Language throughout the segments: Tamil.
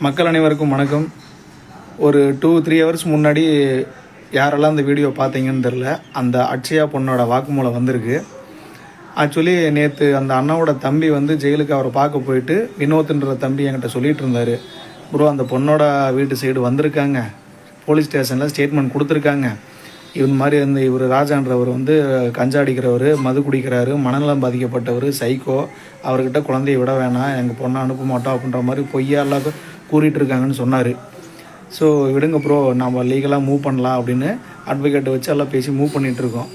மக்கள் அனைவருக்கும் வணக்கம். ஒரு 2-3 ஹவர்ஸ் முன்னாடி யாரெல்லாம் அந்த வீடியோ பார்த்தீங்கன்னு தெரில, அந்த அட்சயா பொண்ணோட வாக்குமூலம் வந்திருக்கு. ஆக்சுவலி நேற்று அந்த அண்ணாவோட தம்பி வந்து ஜெயிலுக்கு அவரை பார்க்க போயிட்டு வினோத்ன்ற தம்பி என்கிட்ட சொல்லிட்டு இருந்தார், ப்ரோ அந்த பொண்ணோட வீட்டு சைடு வந்திருக்காங்க, போலீஸ் ஸ்டேஷனில் ஸ்டேட்மெண்ட் கொடுத்துருக்காங்க, மாதிரி இவர் ராஜான்றவர் வந்து கஞ்சா அடிக்கிறவர், மது குடிக்கிறாரு, மனநலம் பாதிக்கப்பட்டவர், சைக்கோ, அவர்கிட்ட குழந்தைய விட வேணாம், எங்கள் பொண்ணை அனுப்ப மாட்டோம் அப்படின்ற மாதிரி பொய்யா எல்லாத்தையும் கூறிட்டு இருக்காங்கன்னு சொன்னார். ஸோ விடுங்க ப்ரோ, நம்ம லீகலாக மூவ் பண்ணலாம் அப்படின்னு அட்வொகேட்டை வச்சு எல்லாம் பேசி மூவ் பண்ணிகிட்ருக்கோம்.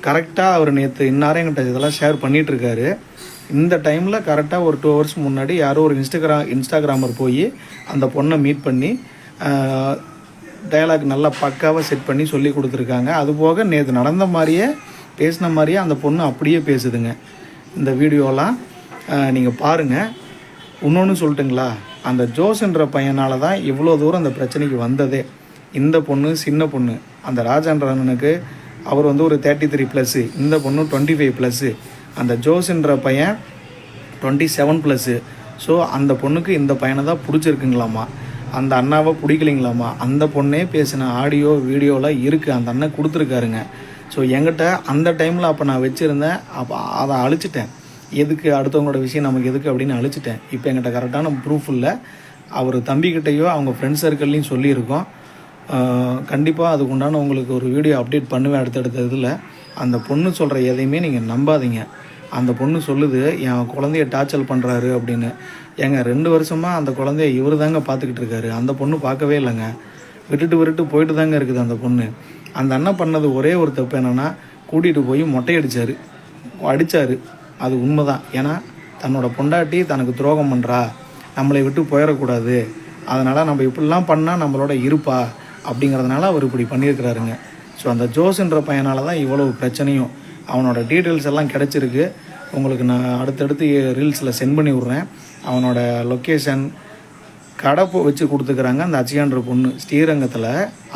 கரெக்டாக அவர் நேற்று இன்னாரே என்கிட்ட இதெல்லாம் ஷேர் பண்ணிகிட்ருக்காரு. இந்த டைமில் கரெக்டாக ஒரு 2 ஹவர்ஸ் முன்னாடி யாரோ ஒரு இன்ஸ்டாகிராமர் போய் அந்த பொண்ணை மீட் பண்ணி டயலாக் நல்லா பக்காவாக செட் பண்ணி சொல்லி கொடுத்துருக்காங்க. அதுபோக நேற்று நடந்த மாதிரியே பேசின மாதிரியே அந்த பொண்ணு அப்படியே பேசுதுங்க. இந்த வீடியோலாம் நீங்கள் பாருங்கள். இன்னொன்று சொல்லட்டுங்களா, அந்த ஜோஸ்ன்ற பையனால் தான் இவ்வளோ தூரம் அந்த பிரச்சனைக்கு வந்ததே. இந்த பொண்ணு சின்ன பொண்ணு, அந்த ராஜான்ற அண்ணனுக்கு அவர் வந்து ஒரு 33+, இந்த பொண்ணு 25+, அந்த ஜோஸ்ன்ற பையன் 27+. ஸோ அந்த பொண்ணுக்கு இந்த பையனை தான் பிடிச்சிருக்குங்களாமா, அந்த அண்ணாவை பிடிக்கலிங்களாமா. அந்த பொண்ணே பேசின ஆடியோ வீடியோலாம் இருக்குது, அந்த அண்ணன் கொடுத்துருக்காருங்க. ஸோ என்கிட்ட அந்த டைமில் அப்போ நான் வச்சுருந்தேன், அப்போ அதை அழிச்சிட்டேன். எதுக்கு அடுத்தவங்களோட விஷயம் நமக்கு எதுக்கு அப்படின்னு அழிச்சிட்டேன். இப்போ என்கிட்ட கரெக்டான ப்ரூஃப் இல்லை. அவர் தம்பிக்கிட்டையோ அவங்க ஃப்ரெண்ட்ஸ் சர்க்கிள்லையும் சொல்லியிருக்கோம். கண்டிப்பாக அதுக்கு உண்டான உங்களுக்கு ஒரு வீடியோ அப்டேட் பண்ணுவேன் அடுத்தடுத்த இதில். அந்த பொண்ணு சொல்கிற எதையுமே நீங்கள் நம்பாதீங்க. அந்த பொண்ணு சொல்லுது என் குழந்தைய டார்ச்சர் பண்ணுறாரு அப்படின்னு. ஏங்க 2 வருஷமாக அந்த குழந்தைய இவர் தாங்க பார்த்துக்கிட்டு இருக்காரு, அந்த பொண்ணு பார்க்கவே இல்லைங்க. விட்டுட்டு போயிட்டு தாங்க இருக்குது அந்த பொண்ணு. அந்த அண்ணன் பண்ணது ஒரே ஒரு தப்பு என்னென்னா, கூட்டிகிட்டு போய் மொட்டை அடித்தார். அது உண்மை தான். ஏன்னா தன்னோட பொண்டாட்டி தனக்கு துரோகம் பண்ணுறா, நம்மளை விட்டு போயிடக்கூடாது, அதனால் நம்ம இப்படிலாம் பண்ணால் நம்மளோட இருப்பா அப்படிங்கிறதுனால அவர் இப்படி பண்ணியிருக்கிறாருங்க. ஸோ அந்த ஜோஸ்ன்ற பையனால் தான் இவ்வளவு பிரச்சனையும். அவனோட டீட்டெயில்ஸ் எல்லாம் கிடச்சிருக்கு. உங்களுக்கு நான் அடுத்தடுத்து ரீல்ஸில் சென்ட் பண்ணி விட்றேன். அவனோட லொக்கேஷன், கடை வச்சு கொடுத்துக்கிறாங்க. அந்த அச்சையான்ற பொண்ணு ஸ்ரீரங்கத்தில்,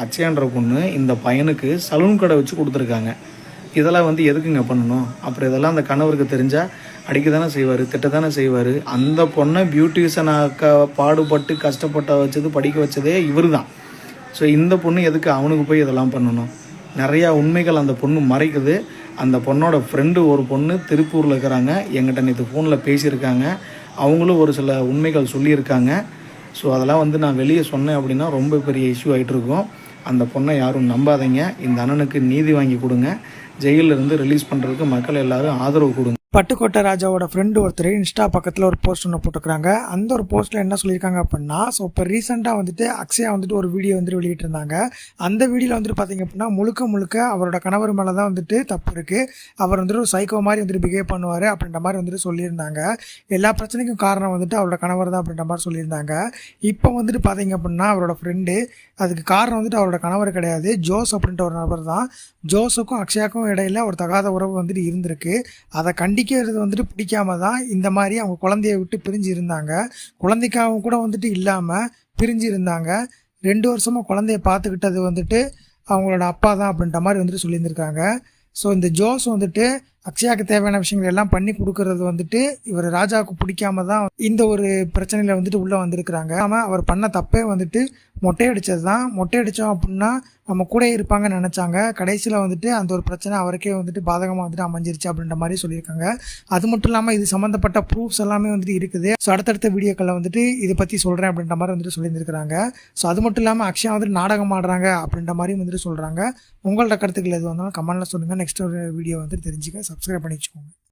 அச்சையான்ற பொண்ணு இந்த பையனுக்கு சலூன் கடை வச்சு கொடுத்துருக்காங்க. இதெல்லாம் வந்து எதுக்குங்க பண்ணணும்? அப்புறம் இதெல்லாம் அந்த கணவருக்கு தெரிஞ்சால் அடிக்க தானே செய்வார், திட்ட தானே செய்வார். அந்த பொண்ணை பியூட்டிஷனாக்க பாடுபட்டு கஷ்டப்பட்ட வச்சது, படிக்க வச்சதே இவர் தான். ஸோ இந்த பொண்ணு எதுக்கு அவனுக்கு போய் இதெல்லாம் பண்ணணும்? நிறையா உண்மைகள் அந்த பொண்ணு மறைக்குது. அந்த பொண்ணோட ஃப்ரெண்டு ஒரு பொண்ணு திருப்பூரில் இருக்கிறாங்க, எங்கிட்ட நேற்று ஃபோனில் பேசியிருக்காங்க. அவங்களும் ஒரு சில உண்மைகள் சொல்லியிருக்காங்க. ஸோ அதெல்லாம் வந்து நான் வெளியே சொன்னேன் அப்படின்னா ரொம்ப பெரிய இஷ்யூ ஆகிட்டு இருக்கும். அந்த பொண்ணை யாரும் நம்பாதீங்க. இந்த அண்ணனுக்கு நீதி வாங்கி கொடுங்க. ஜெயிலிருந்து ரிலீஸ் பண்ணுறதுக்கு மக்கள் எல்லாரும் ஆதரவு கொடுங்க. பட்டுக்கோட்டை ராஜாவோட ஃப்ரெண்டு ஒருத்தர் இன்ஸ்டா பக்கத்தில் ஒரு போஸ்ட் ஒன்று போட்டுக்கிறாங்க. அந்த ஒரு போஸ்ட்டில் என்ன சொல்லியிருக்காங்க அப்படின்னா, ஸோ இப்போ ரீசெண்டாக வந்துட்டு அக்ஷயா வந்துட்டு ஒரு வீடியோ வந்துட்டு வெளியிட்டிருந்தாங்க. அந்த வீடியோவில் வந்துட்டு பார்த்திங்க அப்படின்னா முழுக்க அவரோட கணவர் மேலே தான் வந்துட்டு தப்பு இருக்குது, அவர் வந்துட்டு ஒரு சைக்கோ மாதிரி வந்துட்டு பிஹேவ் பண்ணுவார் அப்படின்ற மாதிரி வந்துட்டு சொல்லியிருந்தாங்க. எல்லா பிரச்சனைக்கும் காரணம் வந்துட்டு அவரோட கணவர் தான் அப்படின்ற மாதிரி சொல்லியிருந்தாங்க. இப்போ வந்துட்டு பார்த்திங்க அப்படின்னா அவரோட ஃப்ரெண்டு, அதுக்கு காரணம் வந்துட்டு அவரோட கணவர் கிடையாது, ஜோஸ் அப்படின்ற ஒரு நபர் தான். ஜோஸுக்கும் அக்ஷயாவுக்கும் இடையில ஒரு தகாத உறவு வந்துட்டு இருந்திருக்கு. அதை கண்டிக்கிறது வந்துட்டு பிடிக்காம தான் இந்த மாதிரி அவங்க குழந்தைய விட்டு பிரிஞ்சு இருந்தாங்க. குழந்தைக்காக கூட வந்துட்டு இல்லாமல் பிரிஞ்சு இருந்தாங்க. 2 வருஷமாக குழந்தைய பார்த்துக்கிட்டது வந்துட்டு அவங்களோட அப்பா தான் அப்படின்ற மாதிரி வந்துட்டு சொல்லியிருந்திருக்காங்க. ஸோ இந்த ஜோஸ் வந்துட்டு அக்ஷயாவுக்கு தேவையான விஷயங்கள் எல்லாம் பண்ணி கொடுக்கறது வந்துட்டு இவர் ராஜாவுக்கு பிடிக்காம தான் இந்த ஒரு பிரச்சனையில் வந்துட்டு உள்ளே வந்திருக்கிறாங்க. அவர் பண்ண தப்பே வந்துட்டு மொட்டை அடித்தது தான். மொட்டை அடித்தோம் அப்படின்னா நம்ம கூட இருப்பாங்கன்னு நினச்சாங்க. கடைசியில் வந்துட்டு அந்த ஒரு பிரச்சனை அவருக்கே வந்துட்டு பாதகமாக வந்துட்டு அமைஞ்சிருச்சு அப்படின்ற மாதிரி சொல்லியிருக்காங்க. அது மட்டும் இல்லாமல் இது சம்மந்தப்பட்ட ப்ரூஃப்ஸ் எல்லாமே வந்துட்டு இருக்குது. ஸோ அடுத்தடுத்த வீடியோக்களில் வந்துட்டு இதை பற்றி சொல்கிறேன் அப்படின்ற மாதிரி வந்துட்டு சொல்லியிருந்திருக்கிறாங்க. ஸோ அது மட்டும் இல்லாமல் அக்ஷயா வந்துட்டு நாடகம் ஆடுறாங்க அப்படின்ற மாதிரி வந்துட்டு சொல்கிறாங்க. உங்களோட கருத்துக்கள் எது வந்தாலும் கமெண்ட்டில் சொல்லுங்கள். நெக்ஸ்ட் ஒரு வீடியோ வந்துட்டு தெரிஞ்சுக்க சப்ஸ்கிரைப் பண்ணி வச்சுக்கோங்க.